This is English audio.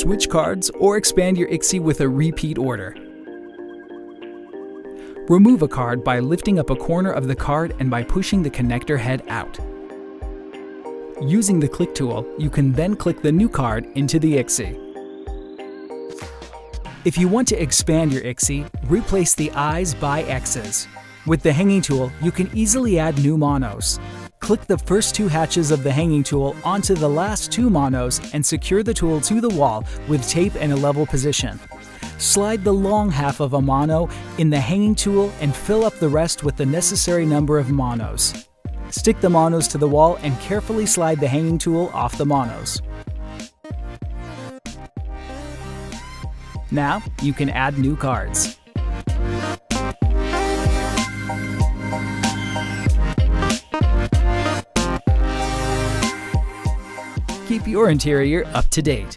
switch cards, or expand your IXXI with a repeat order. Remove a card by lifting up a corner of the card and by pushing the connector head out. Using the click tool, you can then click the new card into the IXXI. If you want to expand your IXXI, replace the I's by X's. With the hanging tool, you can easily add new monos. Click the first 2 hatches of the hanging tool onto the last 2 monos and secure the tool to the wall with tape in a level position. Slide the long half of a mono in the hanging tool and fill up the rest with the necessary number of monos. Stick the monos to the wall and carefully slide the hanging tool off the monos. Now, you can add new cards. Keep your interior up to date.